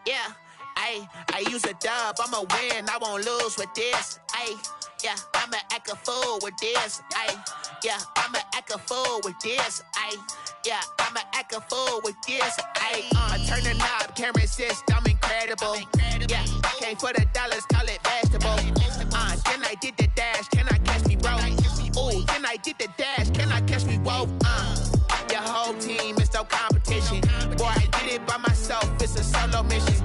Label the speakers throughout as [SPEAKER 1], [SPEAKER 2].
[SPEAKER 1] Yeah, I use a dub, I'ma win, I won't lose with this. Yeah, I'ma act a fool with this. Yeah, I'ma act a fool with this. Yeah, I'ma act a fool with this. Turn the knob, camera assist, I'm incredible. Yeah, came for the dollars, call it vegetable. Then I did the dash, can I catch me, bro? Ooh, then I did the dash, can I catch me, whoa? Your whole team is no competition. Boy, I did it by myself, it's a solo mission.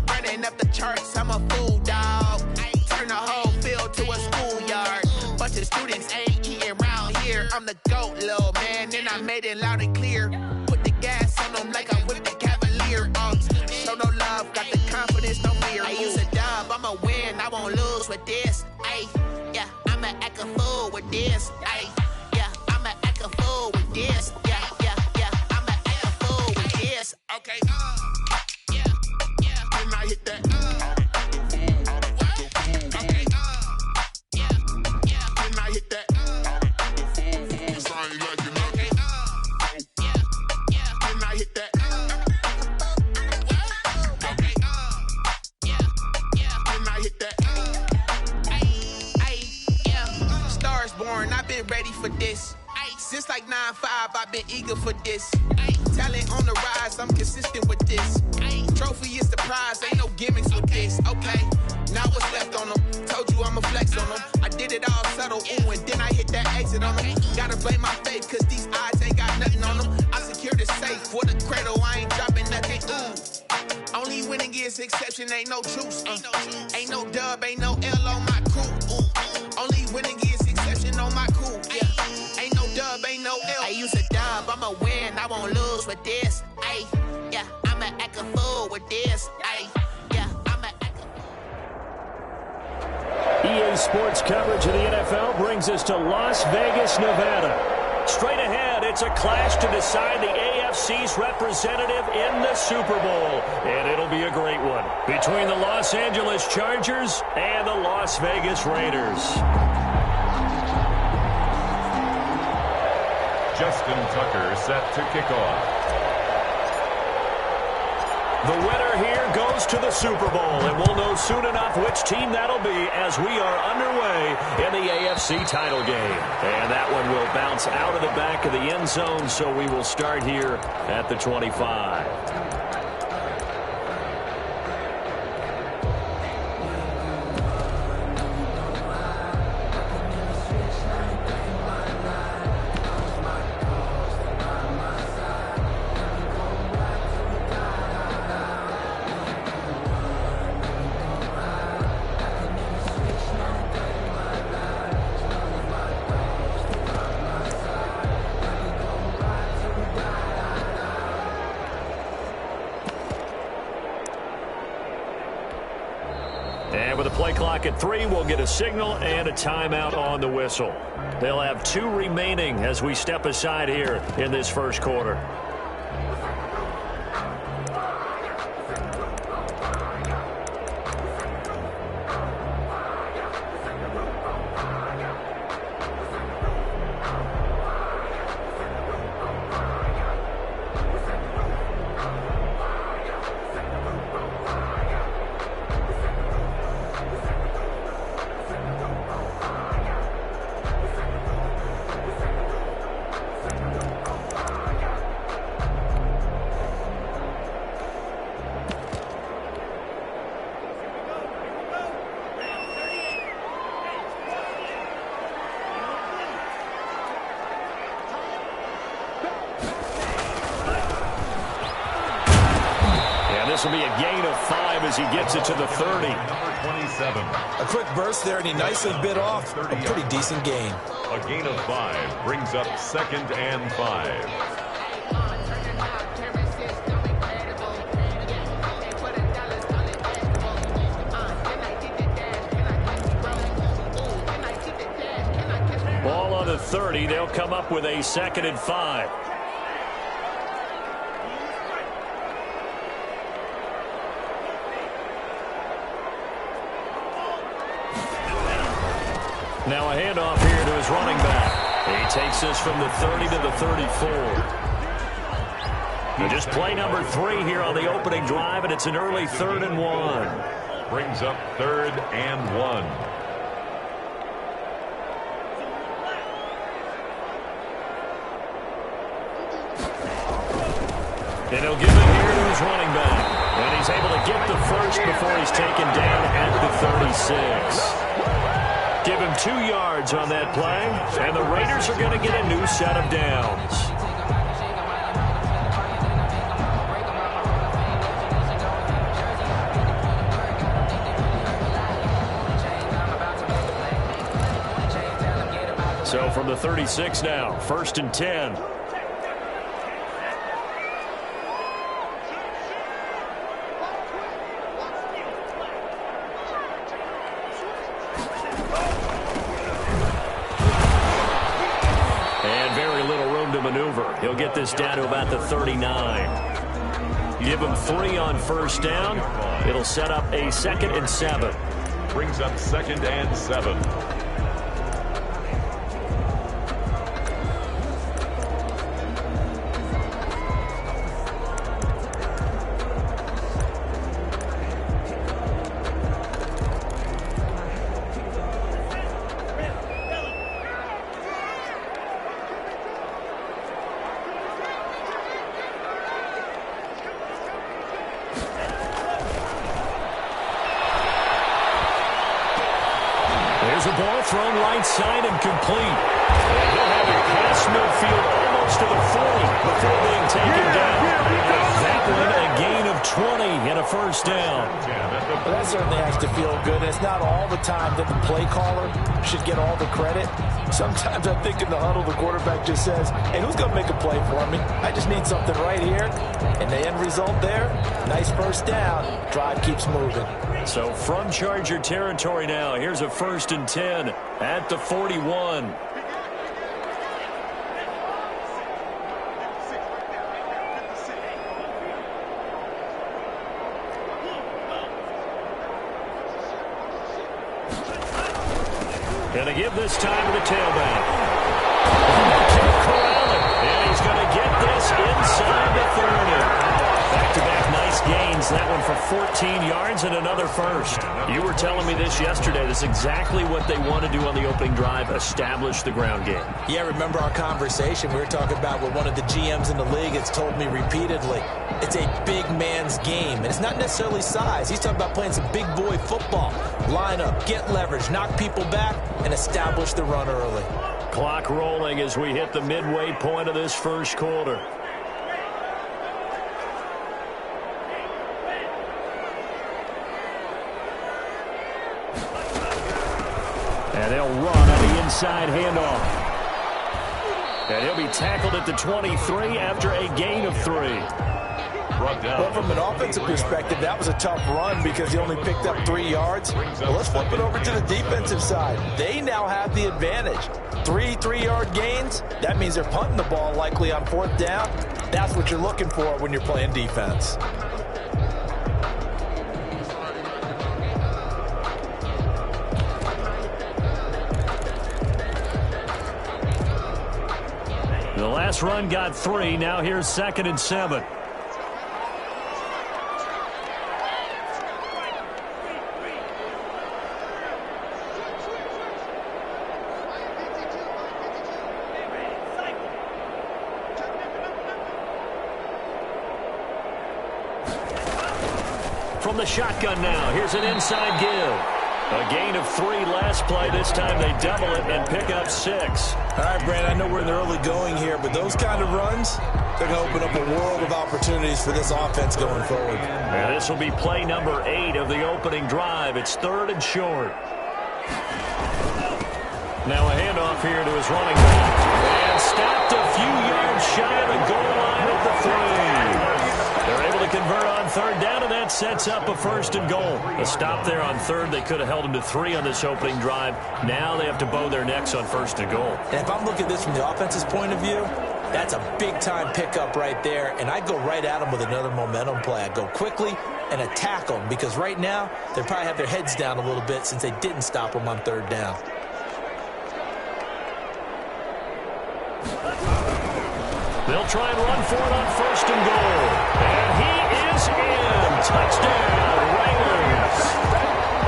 [SPEAKER 1] Running up the charts, I'm a fool, dog. Turn the whole field to a schoolyard. Bunch of students ain't eating round here. I'm the GOAT, little man, and I made it loud and clear. Put the gas on them like I'm with the Cavalier. Show no love, got the confidence, no fear. I use a dub, I'ma win, I won't lose with this. Yeah, I'ma act a fool with this. Yeah, I'ma act a fool with this. Yeah, I'ma act a fool with this. Okay, yeah, can I hit that? Okay, yeah, can I hit that? Cause I ain't like it. Okay, yeah, can I hit that? Okay, yeah, can I hit that? Yeah, stars born, I've been ready for this. Since like 9-5, I've been eager for this. Talent on the rise, I'm consistent with this. Trophy is the prize, ain't no gimmicks with this. Okay, now what's left on them? Told you I'ma flex on them. I did it all subtle, ooh, and then I hit that exit on them. Gotta blame my faith, cause these odds ain't got nothing on them. I secured the safe for the cradle, I ain't dropping nothing, ooh. Only winning is exception, ain't no truce. Ain't no dub, ain't no L on my crew. Only winning is exception on my crew. Yeah. Ain't no dub, ain't no L. I use a dub, I'ma win, I won't lose with this. Yeah, I'ma act a fool with this. Yeah, I'ma act a
[SPEAKER 2] EA Sports coverage of the NFL brings us to Las Vegas, Nevada. Straight ahead, it's a clash to decide the AFC's representative in the Super Bowl. And it'll be a great one between the Los Angeles Chargers and the Las Vegas Raiders.
[SPEAKER 3] Justin Tucker set to kick off.
[SPEAKER 2] The winner here goes to the Super Bowl, and we'll know soon enough which team that'll be as we are underway in the AFC title game. And that one will bounce out of the back of the end zone, so we will start here at the 25. And with a play clock at 3, we'll get a signal and a timeout on the whistle. They'll have 2 remaining as we step aside here in this first quarter. This will be a gain of 5 as he gets it to the 30.
[SPEAKER 3] Number 27.
[SPEAKER 4] A quick burst there, and he nicely bit off. A pretty decent gain.
[SPEAKER 3] A gain of 5 brings up 2nd and 5.
[SPEAKER 2] Ball on the 30. They'll come up with a 2nd and 5. Now a handoff here to his running back. He takes this from the 30 to the 34. Just play number 3 here on the opening drive, and it's an early 3rd and 1.
[SPEAKER 3] Brings up 3rd and 1.
[SPEAKER 2] And he'll give it here to his running back. And he's able to get the first before he's taken down at the 36. Give him 2 yards on that play, and the Raiders are going to get a new set of downs. So from the 36 now, 1st and 10. Maneuver. He'll get this down to about the 39. Give him 3 on 1st down. It'll set up a 2nd and 7.
[SPEAKER 3] Brings up 2nd and 7.
[SPEAKER 2] There's a ball thrown right side and complete. And he'll have it past midfield almost to the 40 before being taken down. That one a gain of 20 and a 1st down.
[SPEAKER 4] Well, that certainly has to feel good. It's not all the time that the play caller should get all the credit. Sometimes I think in the huddle, the quarterback just says, hey, who's going to make a play for me? I just need something right here. And the end result there, nice 1st down. Drive keeps moving.
[SPEAKER 2] So from Charger territory now, here's a 1st and 10 at the 41. Going to give this time to the tailback. And he's going to get this inside the 30. Back-to-back nice gains. That one for 14 yards and another 1st. You were telling me this yesterday. This is exactly what they want to do on the opening drive, establish the ground game.
[SPEAKER 4] Yeah, remember our conversation. We were talking about what one of the GMs in the league has told me repeatedly. It's a big man's game, and it's not necessarily size. He's talking about playing some big boy football. Line up, get leverage, knock people back, and establish the run early.
[SPEAKER 2] Clock rolling as we hit the midway point of this 1st quarter. And they'll run on the inside handoff. And he'll be tackled at the 23 after a gain of 3.
[SPEAKER 4] Well, from an offensive perspective, that was a tough run because he only picked up 3 yards. Well, let's flip it over to the defensive side. They now have the advantage. 3 3-yard gains. That means they're punting the ball likely on 4th down. That's what you're looking for when you're playing defense.
[SPEAKER 2] The last run got 3. Now here's 2nd and 7. From the shotgun now, here's an inside give. A gain of 3 last play. This time they double it and pick up 6.
[SPEAKER 4] All right, Brandon, I know we're in the early going here, but those kind of runs, they're going to open up a world of opportunities for this offense going forward.
[SPEAKER 2] And this will be play number 8 of the opening drive. It's 3rd and short. Now a handoff here to his running back. And stopped a few yards shy of the goal line at the 3. They're able to convert on 3rd down, and that sets up a 1st and goal. A stop there on 3rd. They could have held him to 3 on this opening drive. Now they have to bow their necks on 1st and goal.
[SPEAKER 4] And if I'm looking at this from the offense's point of view, that's a big-time pickup right there, and I'd go right at them with another momentum play. I'd go quickly and attack them because right now they probably have their heads down a little bit since they didn't stop them on 3rd down.
[SPEAKER 2] They'll They'll try and run for it on 1st and goal. And he is in. Touchdown, Raiders.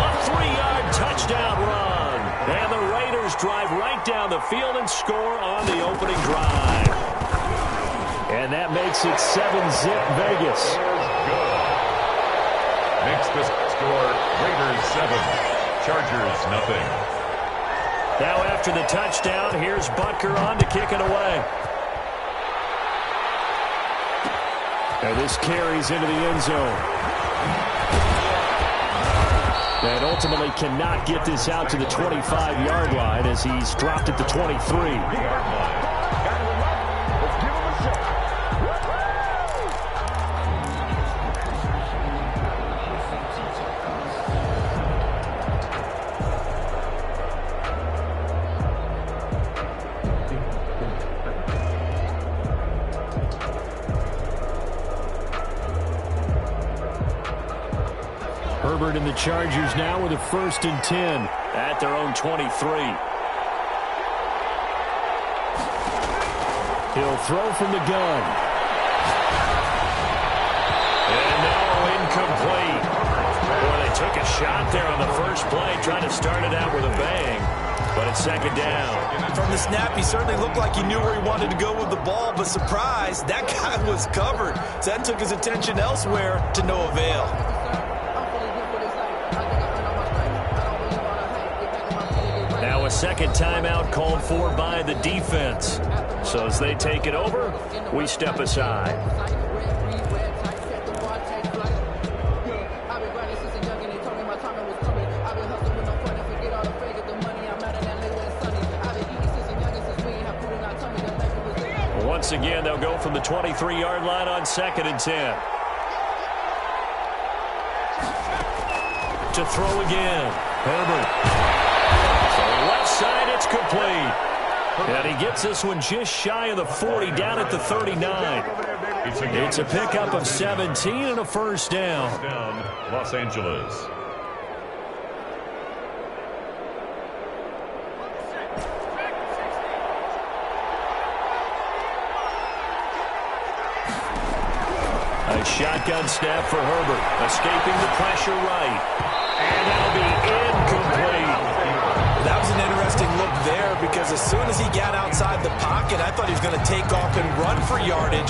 [SPEAKER 2] A 3-yard touchdown run. And the Raiders drive right down the field and score on the opening drive. And that makes it 7-zip Vegas.
[SPEAKER 3] Makes the score Raiders 7, Chargers nothing.
[SPEAKER 2] Now after the touchdown, here's Butker on to kick it away. And this carries into the end zone. And ultimately cannot get this out to the 25-yard line as he's dropped at the 23. Herbert and the Chargers now with a 1st and 10 at their own 23. He'll throw from the gun. And now incomplete. Boy, they took a shot there on the first play, trying to start it out with a bang. But it's 2nd down.
[SPEAKER 4] From the snap, he certainly looked like he knew where he wanted to go with the ball, but surprise, that guy was covered. So that took his attention elsewhere to no avail.
[SPEAKER 2] Now a 2nd timeout called for by the defense. So as they take it over, we step aside. Once again, they'll go from the 23-yard line on 2nd and 10. To throw again. Herbert. Left side, it's complete. And he gets this one just shy of the 40, down at the 39. It's a pickup of 17 and a 1st down.
[SPEAKER 3] Los Angeles.
[SPEAKER 2] A shotgun snap for Herbert, escaping the pressure right. And that'll be incomplete.
[SPEAKER 4] That was an interesting look there because as soon as he got outside the pocket, I thought he was going to take off and run for yardage.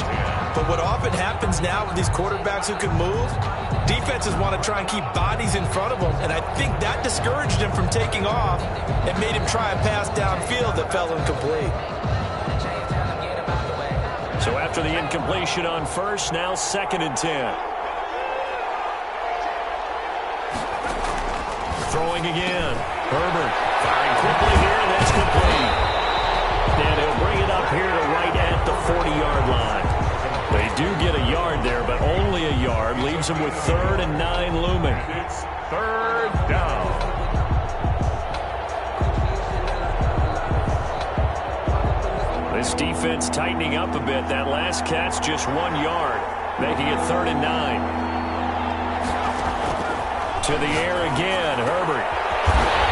[SPEAKER 4] But what often happens now with these quarterbacks who can move, defenses want to try and keep bodies in front of them. And I think that discouraged him from taking off and made him try a pass downfield that fell incomplete.
[SPEAKER 2] So after the incompletion on 1st, now 2nd and 10. Throwing again. Herbert firing quickly here, and that's complete. And he'll bring it up here to right at the 40-yard line. They do get a yard there, but only a yard. Leaves them with 3rd and 9 looming.
[SPEAKER 3] It's 3rd down.
[SPEAKER 2] This defense tightening up a bit. That last catch just 1 yard, making it 3rd and 9. To the air again, Herbert.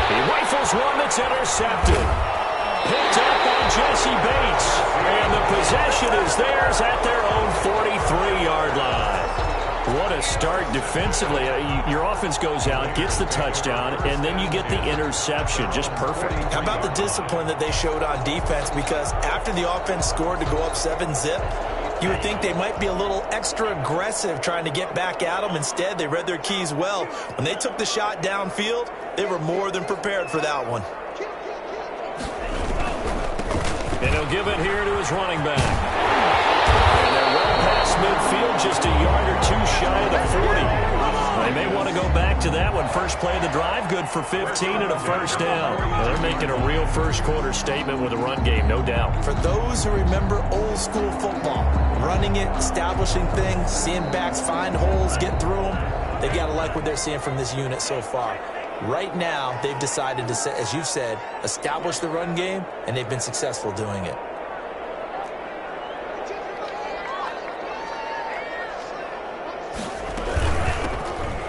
[SPEAKER 2] He rifles one that's intercepted. Picked up by Jesse Bates. And the possession is theirs at their own 43-yard line. What a start defensively. Your offense goes out, gets the touchdown, and then you get the interception. Just perfect.
[SPEAKER 4] How about the discipline that they showed on defense? Because after the offense scored to go up 7-zip, you would think they might be a little extra aggressive trying to get back at them. Instead, they read their keys well. When they took the shot downfield, they were more than prepared for that one.
[SPEAKER 2] And he'll give it here to his running back. And they're well past midfield, just a yard or 2 shy of the 40. They may want to go back to that one. First play of the drive, good for 15 and a 1st down. Well, they're making a real first-quarter statement with a run game, no doubt.
[SPEAKER 4] For those who remember old-school football, running it, establishing things, seeing backs find holes, get through them, they got to like what they're seeing from this unit so far. Right now, they've decided to, as you said, establish the run game, and they've been successful doing it.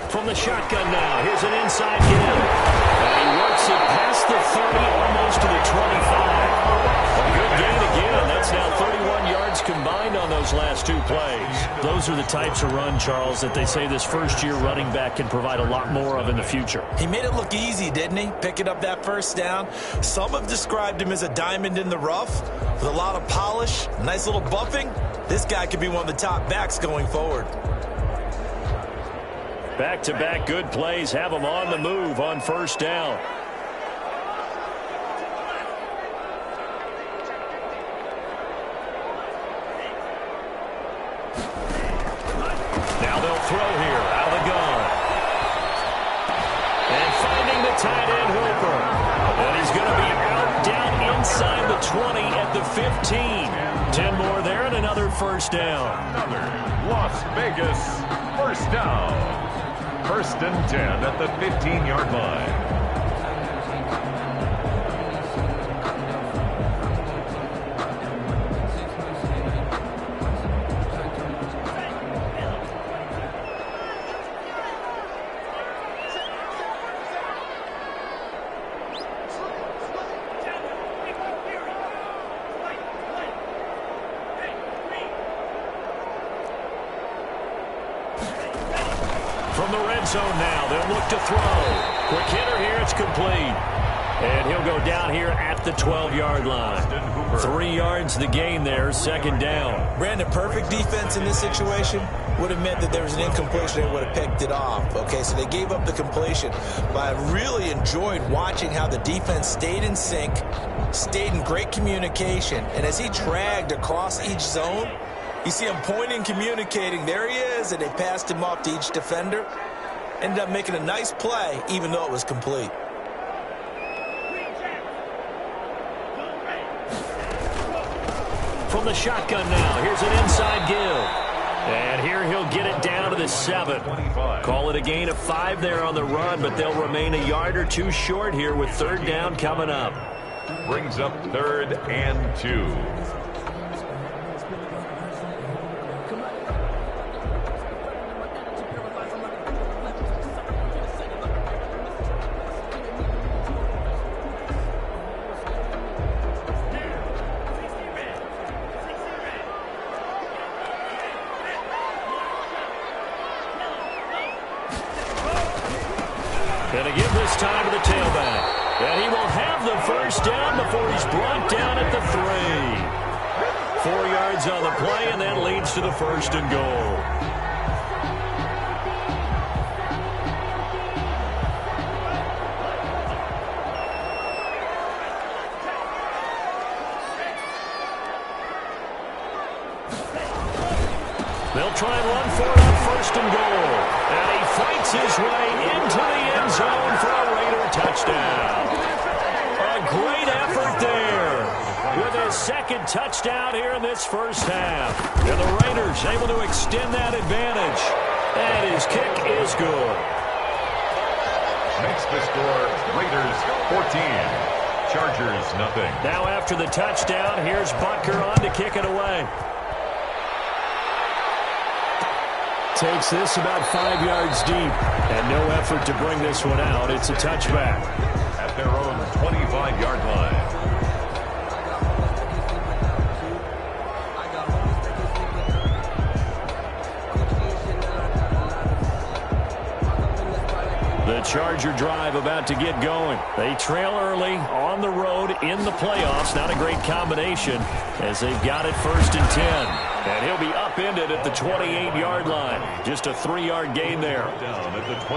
[SPEAKER 2] From the shotgun now, here's an inside give. And he works it past the 30, almost to the 25. A good good gain again. That's now 31 yards combined on those last two plays. Those are the types of run, Charles, that they say this first-year running back can provide a lot more of in the future.
[SPEAKER 4] He made it look easy, didn't he? Picking up that first down. Some have described him as a diamond in the rough with a lot of polish, nice little buffing. This guy could be one of the top backs going forward.
[SPEAKER 2] Back-to-back good plays have him on the move on first down. Now they'll throw here out of the gun. And finding the tight end, Hooper. And he's going to be out down inside the 20 at the 15. 10 more there and another first down.
[SPEAKER 3] Another Las Vegas first down. First and 10 at the 15-yard line.
[SPEAKER 2] From the red zone now, they'll look to throw. Quick hitter here, it's complete. And he'll go down here at the 12-yard line. 3 yards the gain there, second down.
[SPEAKER 4] Brandon, perfect defense in this situation would have meant that there was an incompletion and would have picked it off. Okay, so they gave up the completion. But I really enjoyed watching how the defense stayed in sync, stayed in great communication, and as he dragged across each zone, you see him pointing, communicating. There he is, and they passed him off to each defender. Ended up making a nice play, even though it was complete.
[SPEAKER 2] From the shotgun now, here's an inside give. And here he'll get it down to the 7. Call it a gain of 5 there on the run, but they'll remain a yard or two short here with third down coming up.
[SPEAKER 3] Brings up 3rd and 2.
[SPEAKER 2] And to give this time to the tailback. And he will have the first down before he's brought down at the 3. 4 yards on the play, and that leads to the first and goal. They'll try and run for it on first and goal. And he fights his way into the end zone for a Raider touchdown. A great effort there with his second touchdown here in this first half. And the Raiders able to extend that advantage. And his kick is good.
[SPEAKER 3] Makes the score Raiders 14. Chargers nothing.
[SPEAKER 2] Now after the touchdown, here's Butker on to kick it away. Takes this about 5 yards deep, and no effort to bring this one out. It's a touchback.
[SPEAKER 3] At their own 25-yard line.
[SPEAKER 2] The Charger drive about to get going. They trail early on the road in the playoffs. Not a great combination as they've got it first and 10. And he'll be upended at the 28-yard line. Just a 3-yard gain there.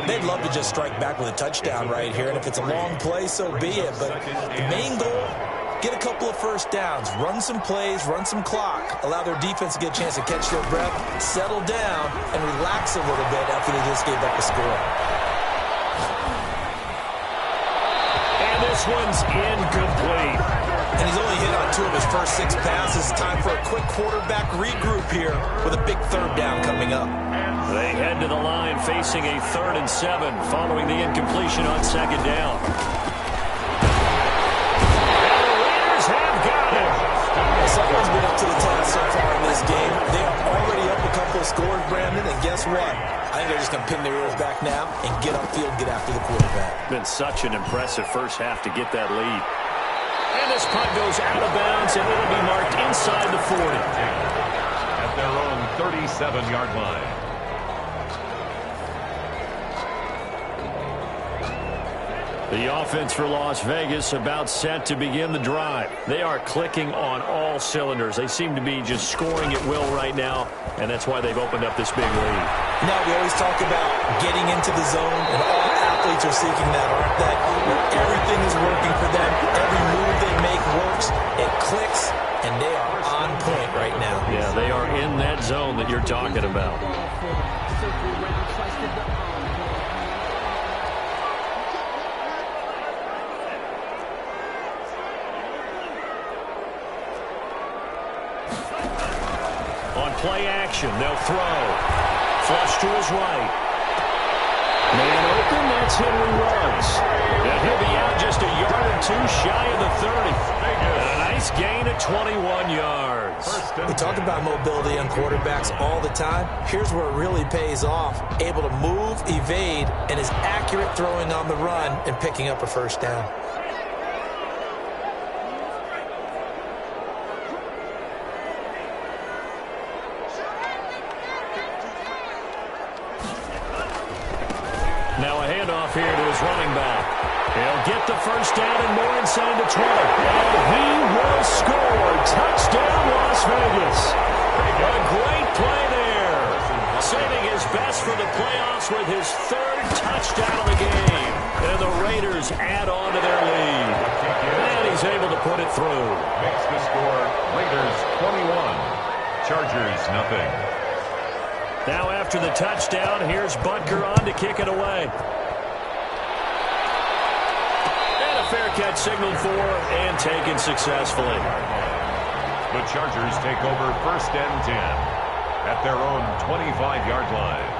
[SPEAKER 4] They'd love to just strike back with a touchdown right here. And if it's a long play, so be it. But the main goal, get a couple of first downs. Run some plays, run some clock. Allow their defense to get a chance to catch their breath, settle down, and relax a little bit after they just gave up a score.
[SPEAKER 2] And this one's incomplete.
[SPEAKER 4] And he's only hit on 2 of his first 6 passes. Time for a quick quarterback regroup here with a big third down coming up.
[SPEAKER 2] They head to the line facing a 3rd and 7 following the incompletion on second down. And the Raiders have got him.
[SPEAKER 4] Someone's been up to the task so far in this game. They are already up a couple of scores, Brandon, and guess what? I think they're just going to pin their ears back now and get upfield, get after the quarterback.
[SPEAKER 2] Been such an impressive first half to get that lead. And this punt goes out of bounds, and it'll be marked inside the 40.
[SPEAKER 3] At their own 37-yard line.
[SPEAKER 2] The offense for Las Vegas about set to begin the drive. They are clicking on all cylinders. They seem to be just scoring at will right now, and that's why they've opened up this big lead.
[SPEAKER 4] Now, we always talk about getting into the zone, and all athletes are seeking that, aren't they? Where everything is working for them. Every move they make works. It clicks, and they are on point right now.
[SPEAKER 2] Yeah, they are in that zone that you're talking about. Play action. They'll throw. Flush to his right. Man open. That's Henry Ruggs. And he'll be out just a yard or two shy of the 30. And a nice gain of 21 yards.
[SPEAKER 4] We talk about mobility on quarterbacks all the time. Here's where it really pays off. Able to move, evade, and is accurate throwing on the run and picking up a first down.
[SPEAKER 2] Now a handoff here to his running back. He'll get the first down and more inside the 20. And he will score. Touchdown, Las Vegas. A great play there. Saving his best for the playoffs with his third touchdown of the game. And the Raiders add on to their lead. And he's able to put it through.
[SPEAKER 3] Makes the score Raiders 21. Chargers nothing.
[SPEAKER 2] Now after the touchdown, here's Butker on to kick it away. And a fair catch signaled for and taken successfully.
[SPEAKER 3] The Chargers take over first and 10 at their own 25-yard line.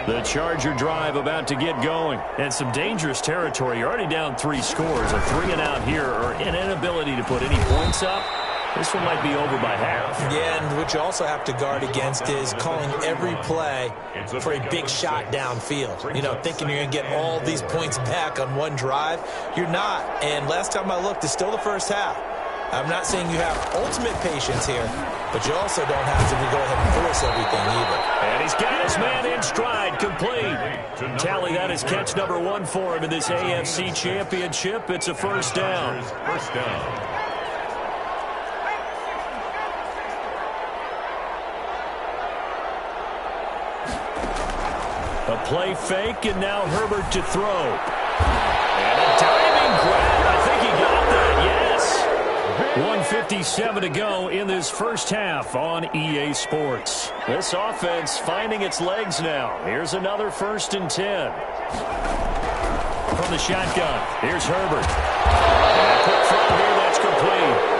[SPEAKER 2] The Charger drive about to get going. And some dangerous territory. You're already down 3 scores. A 3-and-out here or an inability to put any points up. This one might be over by half.
[SPEAKER 4] Yeah, and what you also have to guard against is calling every play for a big shot downfield. You know, thinking you're going to get all these points back on one drive. You're not. And last time I looked, it's still the first half. I'm not saying you have ultimate patience here, but you also don't have to go ahead and force everything either.
[SPEAKER 2] And he's got his man in stride, complete. Tally, that is catch number 1 for him in this AFC Championship. It's a first down.
[SPEAKER 3] First down.
[SPEAKER 2] A play fake, and now Herbert to throw. And a diving grab. I think he got that, yes. 1:57 to go in this first half on EA Sports. This offense finding its legs now. Here's another 1st and 10. From the shotgun, here's Herbert. And quick throw here, that's complete.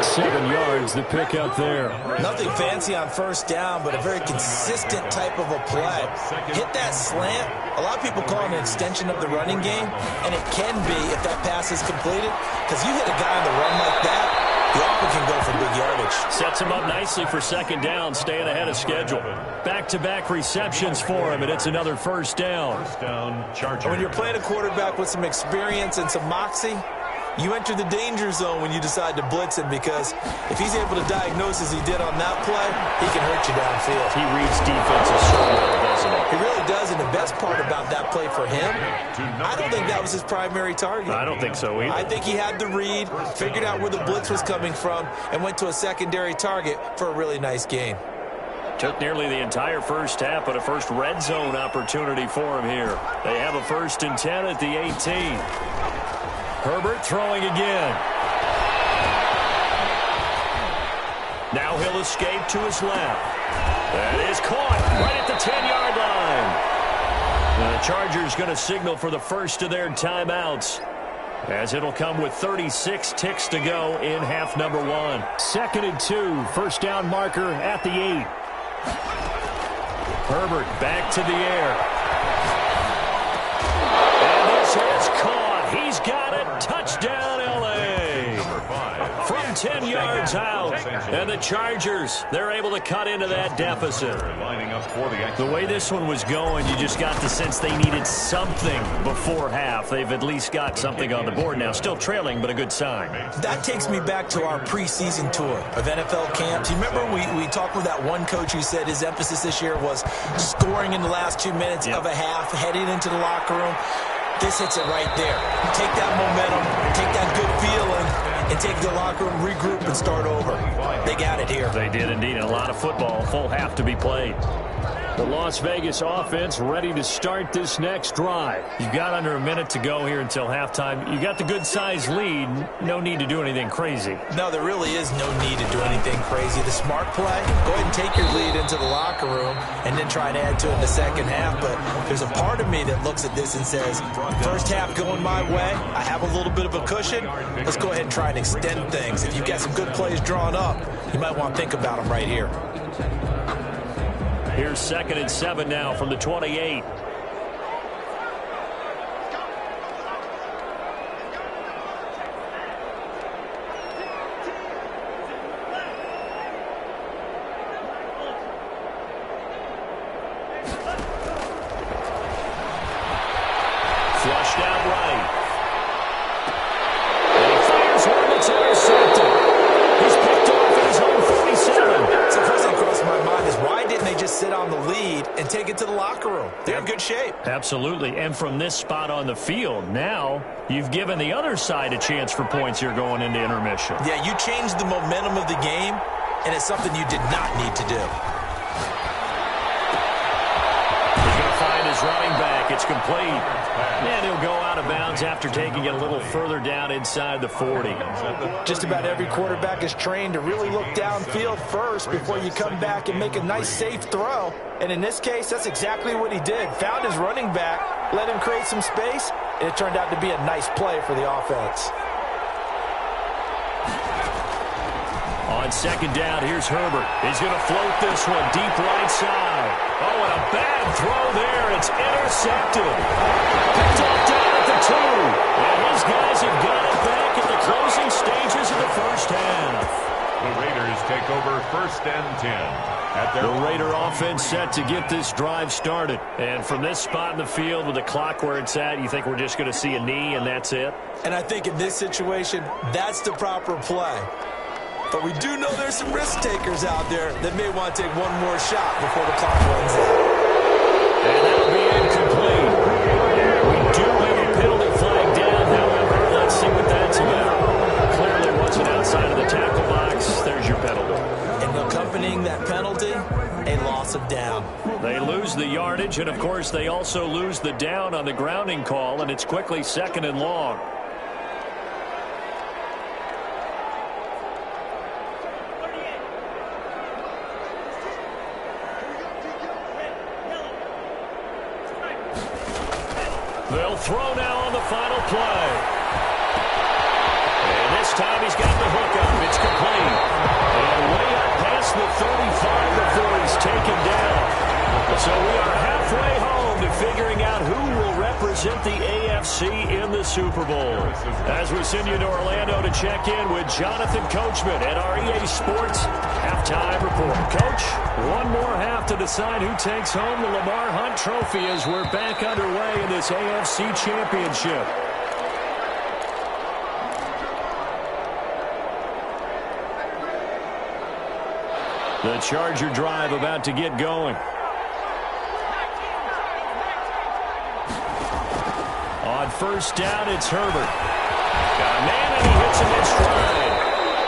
[SPEAKER 2] 7 yards, the pick up there.
[SPEAKER 4] Nothing fancy on first down, but a very consistent type of a play. Hit that slant. A lot of people call it an extension of the running game, and it can be if that pass is completed, because you hit a guy on the run like that, he often can go for big yardage.
[SPEAKER 2] Sets him up nicely for 2nd down, staying ahead of schedule. Back-to-back receptions for him, and it's another first down.
[SPEAKER 3] First down, Chargers.
[SPEAKER 4] When you're playing a quarterback with some experience and some moxie, you enter the danger zone when you decide to blitz him, because if he's able to diagnose as he did on that play, he can hurt you downfield.
[SPEAKER 2] He reads defenses so well, doesn't he?
[SPEAKER 4] He really does, and the best part about that play for him, I don't think that was his primary target.
[SPEAKER 2] I don't think so either.
[SPEAKER 4] I think he had the read, figured out where the blitz was coming from, and went to a secondary target for a really nice gain.
[SPEAKER 2] Took nearly the entire first half, but a first red zone opportunity for him here. They have a 1st and 10 at the 18. Herbert throwing again. Now he'll escape to his left. That is caught right at the 10-yard line. The Chargers going to signal for the first of their timeouts, as it'll come with 36 ticks to go in half number 1. 2nd and 2, first down marker at the 8. Herbert back to the air. And this is caught. He's got it. Touchdown, L.A.
[SPEAKER 3] Number 5.
[SPEAKER 2] From and 10 yards out. And the Chargers, they're able to cut into that deficit. The way this one was going, you just got the sense they needed something before half. They've at least got something on the board now. Still trailing, but a good sign.
[SPEAKER 4] That takes me back to our preseason tour of NFL camps. You remember we talked with that one coach who said his emphasis this year was scoring in the last 2 minutes of a half, heading into the locker room. This hits it right there. Take that momentum, take that good feeling, and take the locker room, regroup, and start over. They got it here.
[SPEAKER 2] They did indeed. And a lot of football, full half to be played. The Las Vegas offense ready to start this next drive. You've got under a minute to go here until halftime. You got the good-sized lead. No need to do anything crazy.
[SPEAKER 4] No, there really is no need to do anything crazy. The smart play, go ahead and take your lead into the locker room and then try to add to it in the second half. But there's a part of me that looks at this and says, first half going my way, I have a little bit of a cushion. Let's go ahead and try and extend things. If you've got some good plays drawn up, you might want to think about them right here.
[SPEAKER 2] Here's 2nd and 7 now from the 28. Flushed out right. And he fires one that's intercepted. He's picked off at his own 47.
[SPEAKER 4] So first thing crossed my mind is why didn't they just sit on the lead and take it to the locker room? They're in good shape.
[SPEAKER 2] Absolutely. And from this spot on the field, now you've given the other side a chance for points here going into intermission.
[SPEAKER 4] Yeah, you changed the momentum of the game, and it's something you did not need to do.
[SPEAKER 2] He's going to find his running back. It's complete. And he'll go out of bounds after taking it a little further down inside the 40.
[SPEAKER 4] Just about every quarterback is trained to really look downfield first before you come back and make a nice, safe throw. And in this case, that's exactly what he did. Found his running back, let him create some space, and it turned out to be a nice play for the offense.
[SPEAKER 2] On 2nd down, here's Herbert. He's going to float this one deep right side. Oh, and a bad throw there. It's intercepted. Picked up down at the 2. And his guys have got it back in the closing stages of the first half.
[SPEAKER 3] The Raiders take over 1st and 10.
[SPEAKER 2] The Raider offense set to get this drive started. And from this spot in the field with the clock where it's at, you think we're just going to see a knee and that's it?
[SPEAKER 4] And I think in this situation, that's the proper play. But we do know there's some risk takers out there that may want to take one more shot before the clock runs out.
[SPEAKER 2] And that'll be incomplete. We do have a penalty flag down, however. Let's see what that's about. Clearly wasn't outside of the tackle box. There's your penalty.
[SPEAKER 4] And accompanying that penalty, a loss of down.
[SPEAKER 2] They lose the yardage, and, of course, they also lose the down on the grounding call, and it's quickly 2nd and long. They'll throw now on the final play. And this time he's got the hook up. It's complete. And way up past the 35 before he's taken down. So we are halfway home to figuring out who will represent the AFC in the Super Bowl. As we send you to Orlando to check in with Jonathan Coachman at our EA Sports Halftime Report. Coach, one more half to decide who takes home the Lamar Hunt Trophy as we're back underway in this AFC Championship. The Charger drive about to get going. On 1st down, it's Herbert. Got a man, and he hits him in stride.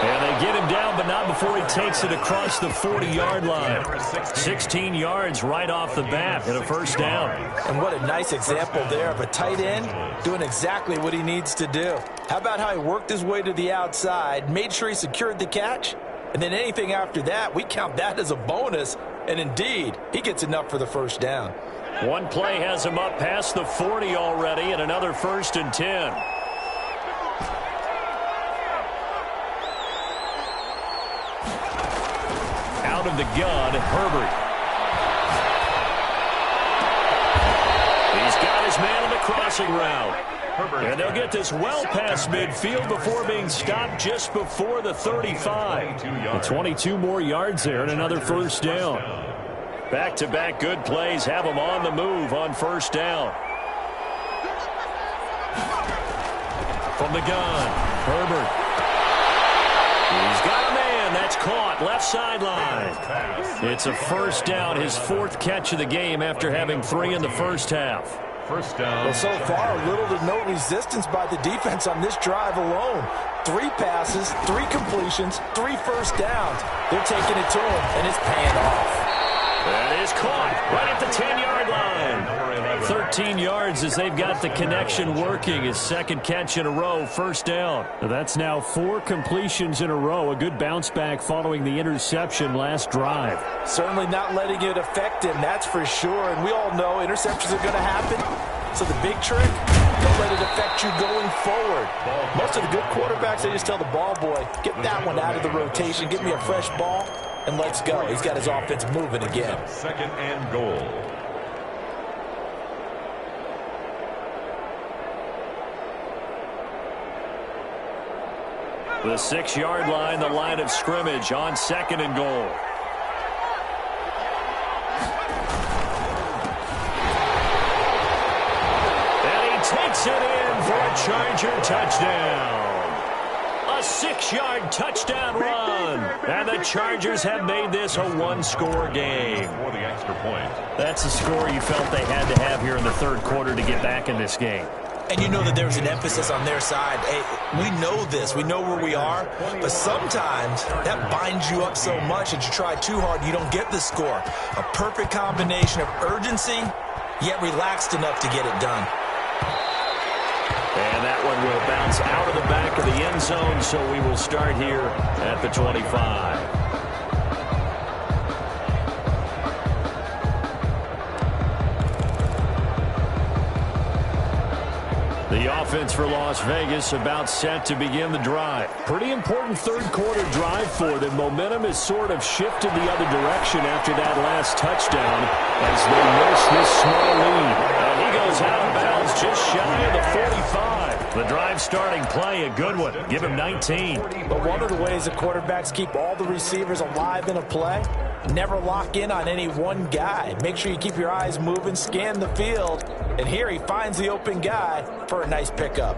[SPEAKER 2] And they get him down, but not before he takes it across the 40-yard line. 16 yards right off the bat and a 1st down.
[SPEAKER 4] And what a nice example there of a tight end doing exactly what he needs to do. How about how he worked his way to the outside, made sure he secured the catch, and then anything after that, we count that as a bonus. And indeed, he gets enough for the 1st down.
[SPEAKER 2] One play has him up past the 40 already, and another 1st and 10. Out of the gun, Herbert. He's got his man on the crossing route. And they'll get this well past midfield before being stopped just before the 35. And 22 more yards there and another first down. Back-to-back good plays have them on the move on first down. From the gun, Herbert. He's got a man. That's caught. Left sideline. It's a first down, his fourth catch of the game after having 3 in the first half.
[SPEAKER 3] First down.
[SPEAKER 4] Well, so far, little to no resistance by the defense on this drive alone. 3 passes, 3 completions, 3 first downs. They're taking it to him, and it's paying off.
[SPEAKER 2] That is caught right at the 10-yard line. 13 yards as they've got the connection working. His second catch in a row, first down. That's now 4 completions in a row. A good bounce back following the interception last drive.
[SPEAKER 4] Certainly not letting it affect him, that's for sure. And we all know interceptions are going to happen. So the big trick, don't let it affect you going forward. Most of the good quarterbacks, they just tell the ball boy, get that one out of the rotation, give me a fresh ball, and let's go. He's got his offense moving again.
[SPEAKER 3] Second and goal.
[SPEAKER 2] The 6-yard line, the line of scrimmage on second and goal. And he takes it in for a Charger touchdown. A 6-yard touchdown run. And the Chargers have made this a 1-score game.
[SPEAKER 3] For the extra point.
[SPEAKER 2] That's the score you felt they had to have here in the third quarter to get back in this game.
[SPEAKER 4] And you know that there's an emphasis on their side. Hey, we know this. We know where we are. But sometimes that binds you up so much that you try too hard, you don't get the score. A perfect combination of urgency, yet relaxed enough to get it done.
[SPEAKER 2] And that one will bounce out of the back of the end zone, so we will start here at the 25. The offense for Las Vegas about set to begin the drive. Pretty important third quarter drive for them. Momentum has sort of shifted the other direction after that last touchdown as they miss this small lead. And he goes out of bounds just shy of the 45. The drive starting play, a good one. Give him 19.
[SPEAKER 4] But one of the ways the quarterbacks keep all the receivers alive in a play, never lock in on any one guy. Make sure you keep your eyes moving, scan the field. And here he finds the open guy for a nice pickup.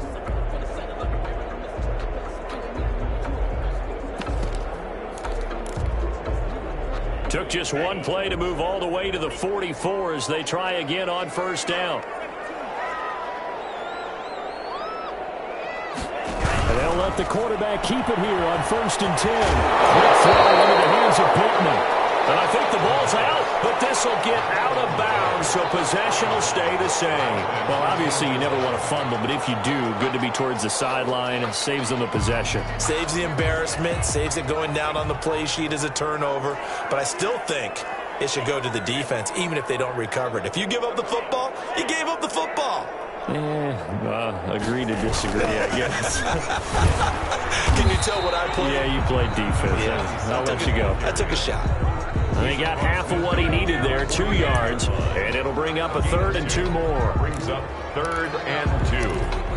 [SPEAKER 2] Took just one play to move all the way to the 44 as they try again on first down. And they'll let the quarterback keep it here on 1st and 10. Quick throw into the hands of Pittman. And I think the ball's out, but this will get out of bounds, so possession will stay the same. Well, obviously you never want to fumble, but if you do, good to be towards the sideline. It saves them the possession.
[SPEAKER 4] Saves the embarrassment, saves it going down on the play sheet as a turnover. But I still think it should go to the defense, even if they don't recover it. If you give up the football, you gave up the football.
[SPEAKER 2] Agree to disagree, I guess.
[SPEAKER 4] Can you tell what I played?
[SPEAKER 2] Yeah, you played defense. Yeah, I'll let you go.
[SPEAKER 4] I took a shot.
[SPEAKER 2] And he got half of what he needed there, 2 yards, and it'll bring up a 3rd and 2 more.
[SPEAKER 3] Brings up 3rd and 2.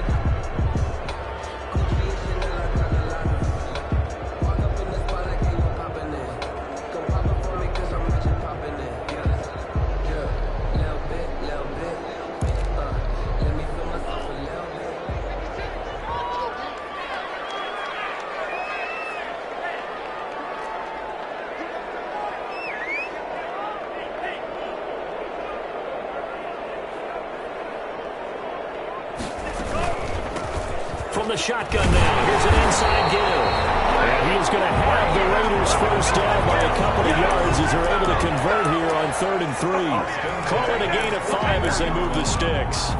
[SPEAKER 2] From the shotgun now, here's an inside give. And he is going to have the Raiders first down by a couple of yards as they're able to convert here on 3rd and 3. Call it a gain of 5 as they move the sticks.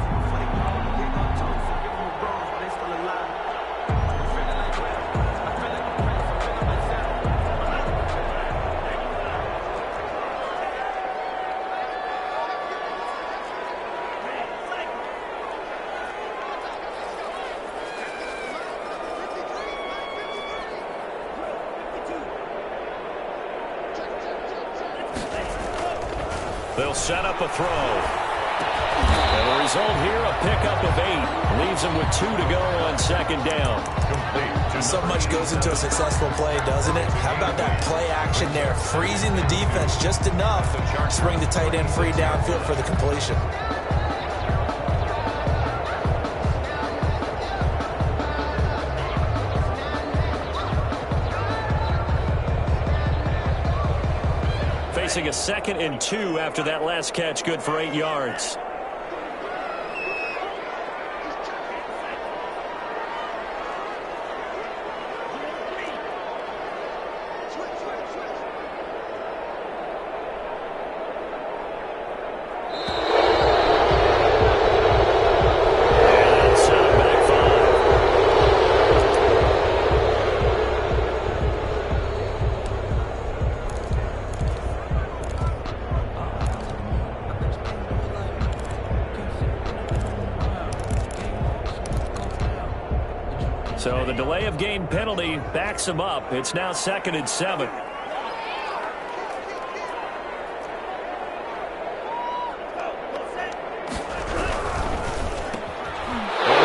[SPEAKER 2] They'll set up a throw. And the result here, a pickup of 8. Leaves them with 2 to go on second down.
[SPEAKER 4] So much goes into a successful play, doesn't it? How about that play action there? Freezing the defense just enough to bring the tight end free downfield for the completion.
[SPEAKER 2] Facing a 2nd and 2 after that last catch, good for 8 yards. So the delay of game penalty backs him up. It's now 2nd and 7. And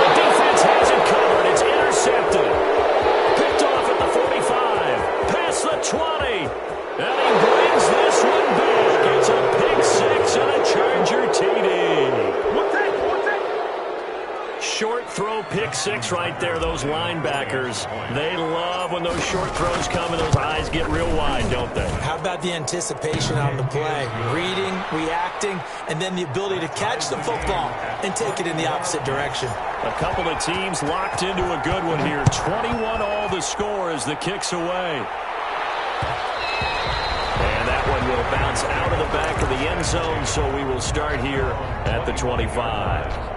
[SPEAKER 2] the defense has it covered. It's intercepted. Picked off at the 45. Past the 20. And he brings this one back. It's a pick 6 and a Charger TD. Short throw, pick 6 right there. Those linebackers, they love when those short throws come and those eyes get real wide, don't they?
[SPEAKER 4] How about the anticipation on the play? Reading, reacting, and then the ability to catch the football and take it in the opposite direction.
[SPEAKER 2] A couple of teams locked into a good one here. 21 all the score as the kick's away. And that one will bounce out of the back of the end zone, so we will start here at the 25.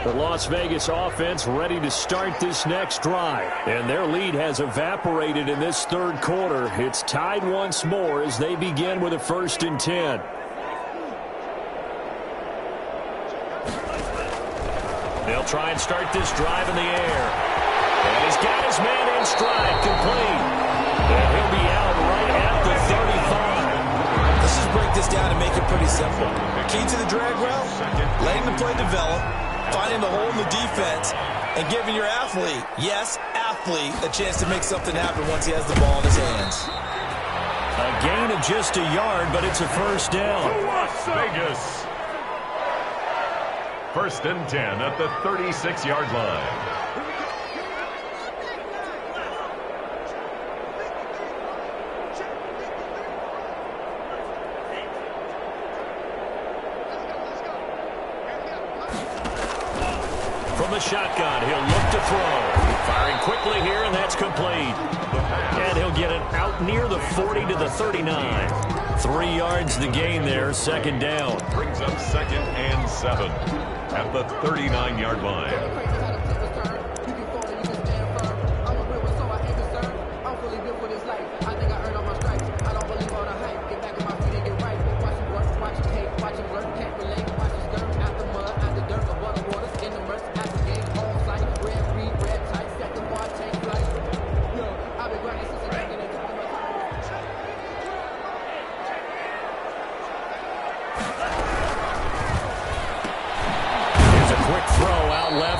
[SPEAKER 2] The Las Vegas offense ready to start this next drive. And their lead has evaporated in this third quarter. It's tied once more as they begin with a 1st and 10. They'll try and start this drive in the air. And he's got his man in stride, complete. And he'll be out right at the 35.
[SPEAKER 4] Let's just break this down and make it pretty simple. Key to the drag route, letting the play develop, finding the hole in the defense, and giving your athlete, yes, athlete, a chance to make something happen once he has the ball in his hands.
[SPEAKER 2] A gain of just a yard, but it's a 1st down.
[SPEAKER 3] Las Vegas. 1st and 10 at the 36-yard line.
[SPEAKER 2] From the shotgun, he'll look to throw. Firing quickly here, and that's complete. And he'll get it out near the 40 to the 39. 3 yards the gain there, 2nd down.
[SPEAKER 3] Brings up 2nd and 7 at the 39-yard line.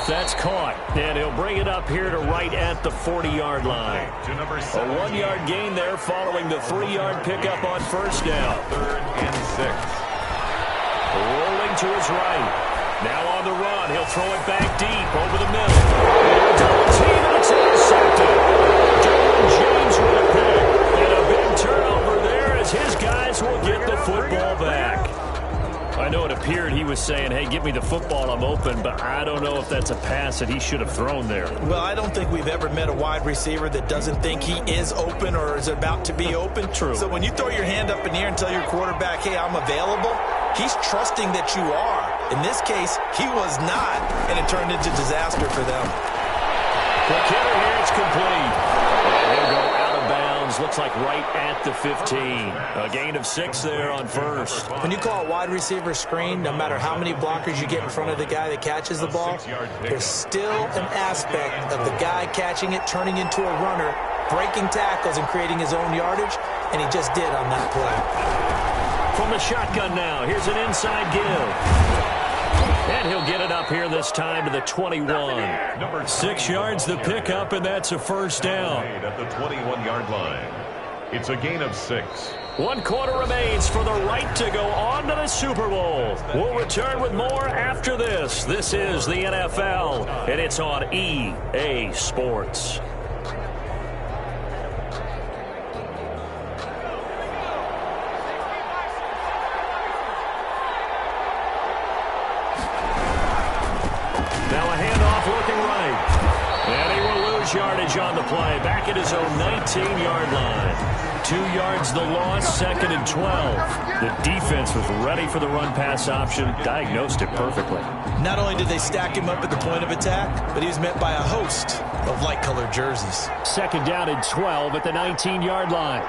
[SPEAKER 2] That's caught, and he'll bring it up here to right at the 40-yard line. A 1-yard gain there following the 3-yard pickup on 1st down.
[SPEAKER 3] 3rd and 6.
[SPEAKER 2] Rolling to his right. Now on the run. He'll throw it back deep over the middle. Double team, and it's intercepted. Derwin James with a pick. And a big turnover there as his guys will get the football back. I know it appeared he was saying, hey, give me the football, I'm open, but I don't know if that's a pass that he should have thrown there.
[SPEAKER 4] Well, I don't think we've ever met a wide receiver that doesn't think he is open or is about to be open.
[SPEAKER 2] True.
[SPEAKER 4] So when you throw your hand up in the air and tell your quarterback, hey, I'm available, he's trusting that you are. In this case, he was not, and it turned into disaster for them.
[SPEAKER 2] The kicker here, it's complete. And he'll go out of bounds looks like right at the 15. A gain of 6 there on first.
[SPEAKER 4] When you call a wide receiver screen, no matter how many blockers you get in front of the guy that catches the ball, there's still an aspect of the guy catching it, turning into a runner, breaking tackles and creating his own yardage, and he just did on that play.
[SPEAKER 2] From the shotgun now, here's an inside give. And he'll get it up here this time to the 21. 6 yards the pickup, and that's a first down.
[SPEAKER 3] At the 21-yard line. It's a gain of 6.
[SPEAKER 2] 1 quarter remains for the right to go on to the Super Bowl. We'll return with more after this. This is the NFL, and it's on EA Sports. Yardage on the play, back at his own 19-yard line. 2 yards the loss, 2nd and 12. The defense was ready for the run-pass option, diagnosed it perfectly.
[SPEAKER 4] Not only did they stack him up at the point of attack, but he was met by a host of light-colored jerseys.
[SPEAKER 2] 2nd down and 12 at the 19-yard line.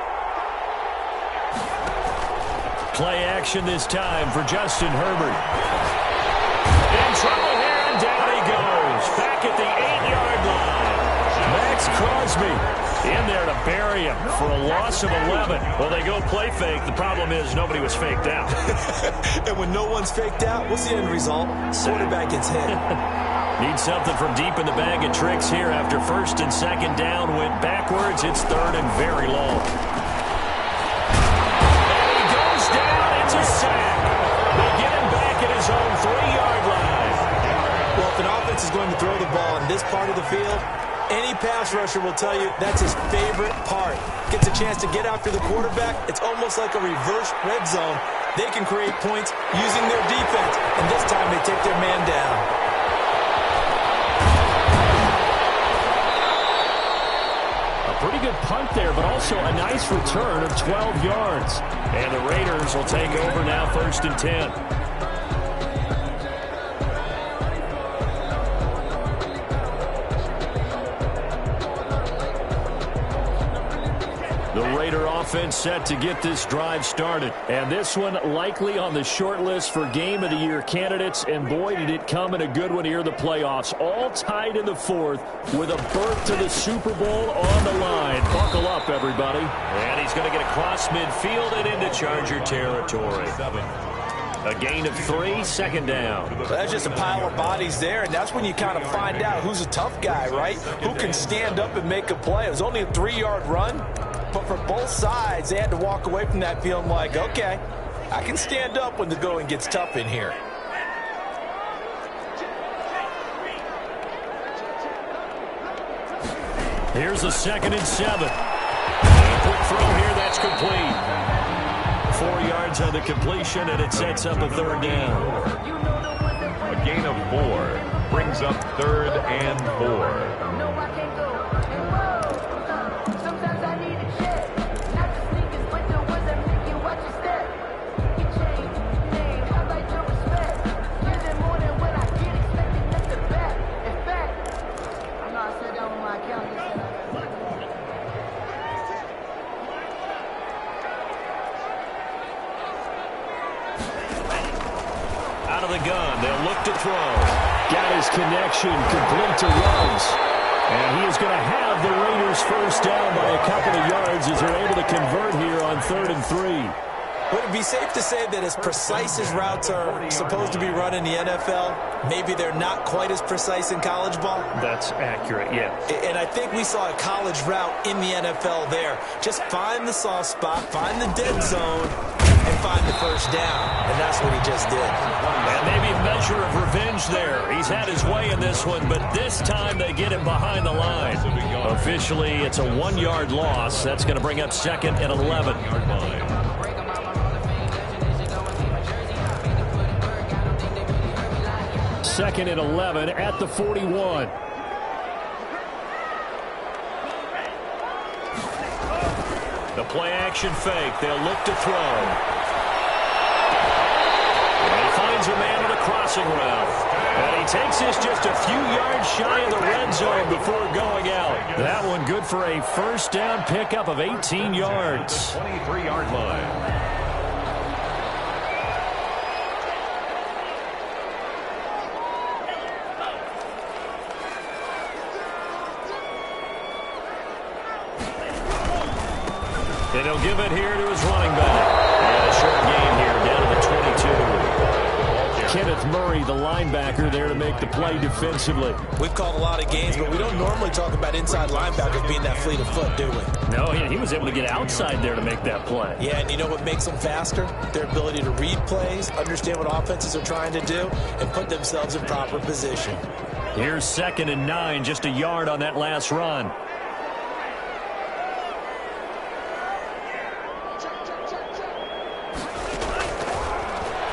[SPEAKER 2] Play action this time for Justin Herbert. In trouble here, and down he goes. Back at the 8-yard line. Max Crosby in there to bury him for a loss of 11. Well, they go play fake. The problem is nobody was faked out.
[SPEAKER 4] And when no one's faked out, what's the end result? Quarterback gets hit.
[SPEAKER 2] Need something from deep in the bag of tricks here after 1st and 2nd down. Went backwards. It's 3rd and very long. And he goes down. It's a sack. They get him back at his own 3-yard line.
[SPEAKER 4] Well, if an offense is going to throw the ball in this part of the field, any pass rusher will tell you that's his favorite part. Gets a chance to get after the quarterback. It's almost like a reverse red zone. They can create points using their defense, and this time they take their man down.
[SPEAKER 2] A pretty good punt there, but also a nice return of 12 yards. And the Raiders will take over now, 1st and 10. The Raider offense set to get this drive started. And this one likely on the short list for Game of the Year candidates. And boy, did it come in a good one here, the playoffs. All tied in the 4th with a berth to the Super Bowl on the line. Buckle up, everybody. And he's going to get across midfield and into Charger territory. A gain of 3, 2nd down.
[SPEAKER 4] Well, that's just a pile of bodies there, and that's when you kind of find out who's a tough guy, right? Who can stand up and make a play. It was only a 3-yard run. But for both sides, they had to walk away from that feeling like, okay, I can stand up when the going gets tough in here.
[SPEAKER 2] Here's a 2nd and 7. A quick throw here, that's complete. 4 yards on the completion, and it sets up a 3rd down.
[SPEAKER 3] A gain of 4 brings up 3rd and 4.
[SPEAKER 2] Out of the gun, they'll look to throw. Got his connection complete to Ruggs. And he is going to have the Raiders first down by a couple of yards as they're able to convert here on 3rd and 3.
[SPEAKER 4] Would it be safe to say that as precise as routes are supposed to be run in the NFL, maybe they're not quite as precise in college ball?
[SPEAKER 2] That's accurate, yeah.
[SPEAKER 4] And I think we saw a college route in the NFL there. Just find the soft spot, find the dead zone, and find the first down. And that's what he just did.
[SPEAKER 2] And maybe a measure of revenge there. He's had his way in this one, but this time they get him behind the line. Officially, it's a 1-yard loss. That's going to bring up 2nd and 11. 2nd and 11 at the 41. The play action fake. They'll look to throw. And he finds a man on the crossing route. And he takes this just a few yards shy of the red zone before going out. That one good for a first down pickup of 18 yards.
[SPEAKER 3] 23-yard line.
[SPEAKER 2] And he'll give it here to his running back. And a short gain here down to the 22. Kenneth Murray, the linebacker, there to make the play defensively.
[SPEAKER 4] We've called a lot of games, but we don't normally talk about inside linebackers being that fleet of foot, do we?
[SPEAKER 2] No, he was able to get outside there to make that play.
[SPEAKER 4] Yeah, and you know what makes them faster? Their ability to read plays, understand what offenses are trying to do, and put themselves in proper position.
[SPEAKER 2] Here's 2nd and 9, just a yard on that last run.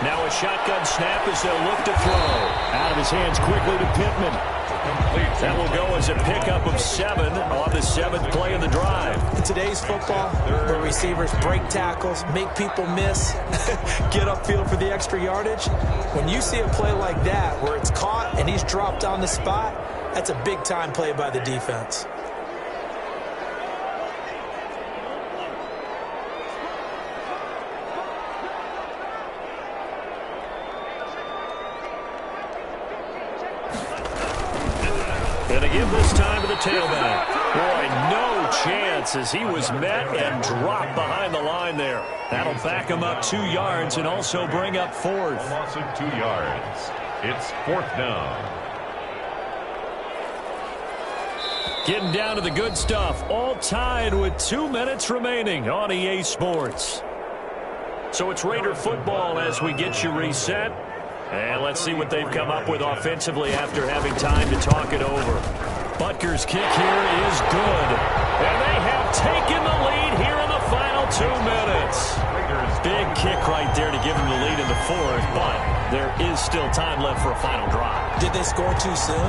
[SPEAKER 2] Now a shotgun snap as they'll look to throw. Out of his hands quickly to Pittman. That will go as a pickup of 7 on the 7th play of the drive.
[SPEAKER 4] In today's football, where receivers break tackles, make people miss, get upfield for the extra yardage, when you see a play like that where it's caught and he's dropped on the spot, that's a big-time play by the defense.
[SPEAKER 2] And to give this time to the tailback. Boy, no chance as he was met and dropped behind the line there. That'll back him up 2 yards and also bring up 4th.
[SPEAKER 3] A loss of 2 yards. It's 4th down.
[SPEAKER 2] Getting down to the good stuff. All tied with 2 minutes remaining on EA Sports. So it's Raider football as we get you reset. And let's see what they've come up with offensively after having time to talk it over. Butker's kick here is good. And they have taken the lead here in the final 2 minutes. Big kick right there to give them the lead in the 4th, but there is still time left for a final drive.
[SPEAKER 4] Did they score too soon?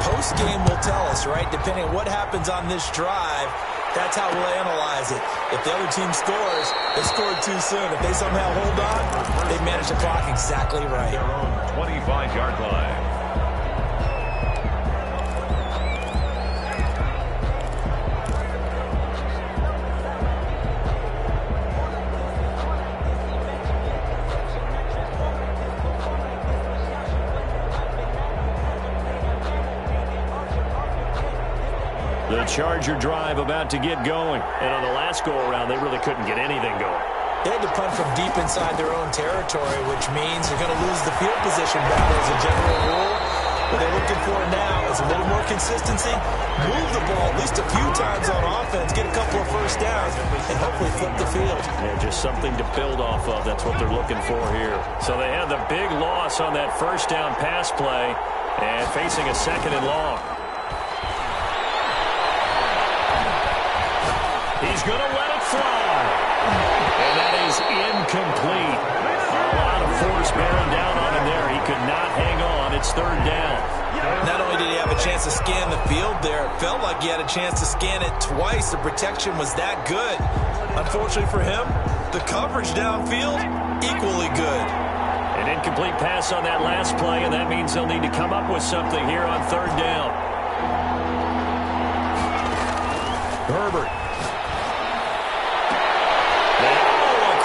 [SPEAKER 4] Post-game will tell us, right? Depending on what happens on this drive, that's how we'll analyze it. If the other team scores, they scored too soon. If they somehow hold on, they managed the clock exactly right.
[SPEAKER 3] Their own 25-yard line.
[SPEAKER 2] The Charger drive about to get going. And on the last go-around, they really couldn't get anything going.
[SPEAKER 4] They had to punt from deep inside their own territory, which means they're going to lose the field position battle as a general rule. What they're looking for now is a little more consistency, move the ball at least a few times on offense, get a couple of first downs, and hopefully flip the field.
[SPEAKER 2] Yeah, just something to build off of. That's what they're looking for here. So they had the big loss on that first down pass play and facing a 2nd and long. He's going to let it fly. And that is incomplete. A lot of force bearing down on him there. He could not hang on. It's 3rd down.
[SPEAKER 4] Not only did he have a chance to scan the field there, it felt like he had a chance to scan it twice. The protection was that good. Unfortunately for him, the coverage downfield, equally good.
[SPEAKER 2] An incomplete pass on that last play, and that means they'll need to come up with something here on 3rd down. Herbert.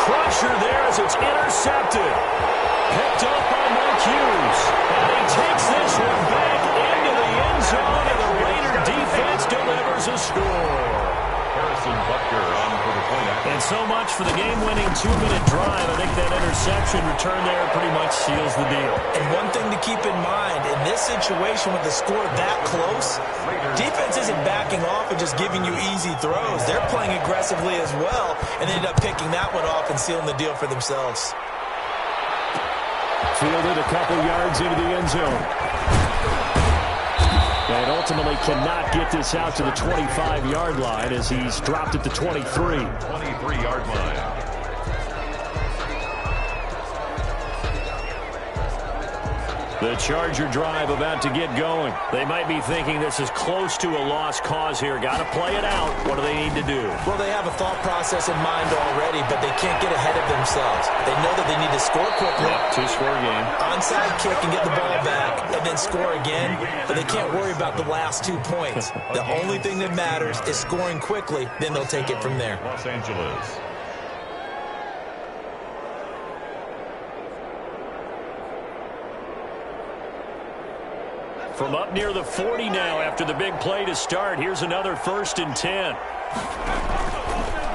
[SPEAKER 2] Crusher there as it's intercepted. Picked up by Mark Hughes. And he takes this one back into the end zone, and the Raider defense delivers a score.
[SPEAKER 3] Harrison Butker on for the point.
[SPEAKER 2] And so much for the game-winning 2-minute drive. I think that interception return there pretty much seals the deal.
[SPEAKER 4] And one thing to keep in mind, in this situation with the score that close, defense isn't backing off and just giving you easy throws. They're playing aggressively as well, and they ended up picking that one off and sealing the deal for themselves.
[SPEAKER 2] Fielded a couple yards into the end zone. And ultimately cannot get this out to the 25-yard line as he's dropped at the 23.
[SPEAKER 3] 23-yard line.
[SPEAKER 2] The Charger drive about to get going. They might be thinking this is close to a lost cause here. Got to play it out. What do they need to do?
[SPEAKER 4] Well, they have a thought process in mind already, but they can't get ahead of themselves. They know that they need to score quickly.
[SPEAKER 2] Yeah, two-score game.
[SPEAKER 4] Onside kick and get the ball back and then score again, but they can't worry about the last 2 points. The only thing that matters is scoring quickly, then they'll take it from there.
[SPEAKER 3] Los Angeles.
[SPEAKER 2] From up near the 40 now after the big play to start. Here's another 1st and 10.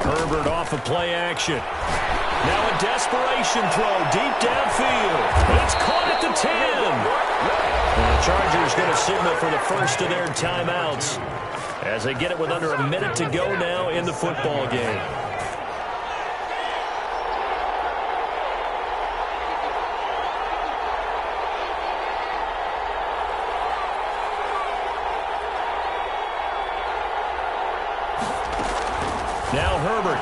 [SPEAKER 2] Herbert off of play action. Now a desperation throw deep downfield. It's caught at the 10. And the Chargers going to signal for the first of their timeouts as they get it with under a minute to go now in the football game. Now Herbert.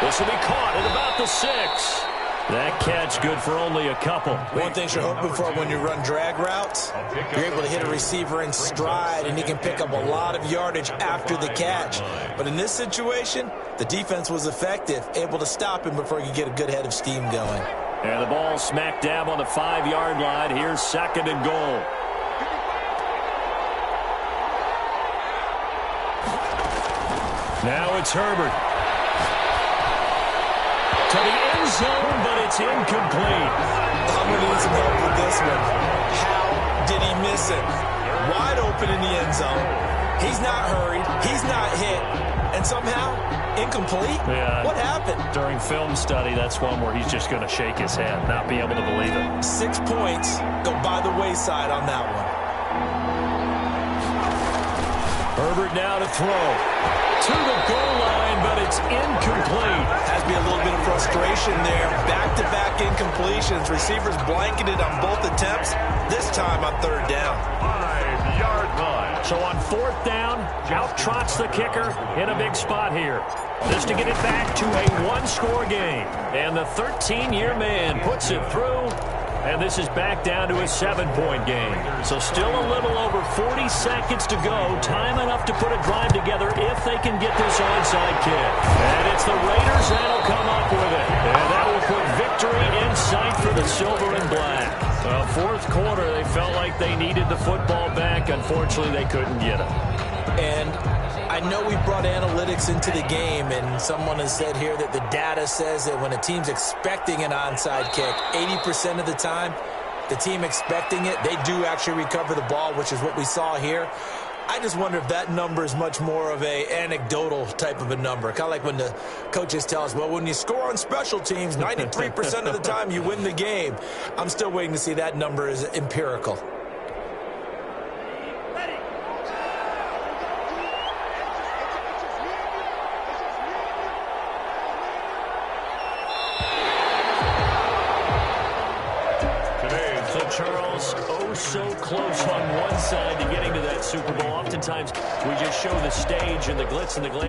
[SPEAKER 2] This will be caught at about the 6. That catch good for only a couple.
[SPEAKER 4] One thing you're hoping for when you run drag routes, you're able to hit a receiver in stride, and he can pick up a lot of yardage after the catch. But in this situation, the defense was effective, able to stop him before he could get a good head of steam going.
[SPEAKER 2] And the ball smack dab on the 5-yard line. Here's 2nd and goal. Now it's Herbert. To the end zone, but it's incomplete.
[SPEAKER 4] I'm going to need some help with this one. How did he miss it? Wide open in the end zone. He's not hurried. He's not hit. And somehow, incomplete?
[SPEAKER 2] Yeah.
[SPEAKER 4] What happened?
[SPEAKER 2] During film study, that's one where he's just going to shake his head, not be able to believe it.
[SPEAKER 4] 6 points go by the wayside on that one.
[SPEAKER 2] Herbert now to throw. To the goal line, but it's incomplete.
[SPEAKER 4] Has to be a little bit of frustration there. Back-to-back incompletions. Receivers blanketed on both attempts, this time on 3rd down.
[SPEAKER 3] 5-yard line.
[SPEAKER 2] So on 4th down, out trots the kicker in a big spot here. This to get it back to a 1-score game. And the 13-year man puts it through. And this is back down to a 7-point game. So still a little over 40 seconds to go. Time enough to put a drive together if they can get this onside kick. And it's the Raiders that'll come up with it. And that will put victory in sight for the silver and black. Well, 4th quarter, they felt like they needed the football back. Unfortunately, they couldn't get it.
[SPEAKER 4] And I know we brought analytics into the game, and someone has said here that the data says that when a team's expecting an onside kick, 80% of the time, the team expecting it, they do actually recover the ball, which is what we saw here. I just wonder if that number is much more of a anecdotal type of a number. Kind of like when the coaches tell us, well, when you score on special teams, 93% of the time you win the game. I'm still waiting to see that number is empirical.
[SPEAKER 2] Charles, oh so close on one side to getting to that Super Bowl. Oftentimes, we just show the stage and the glitz and the glamour.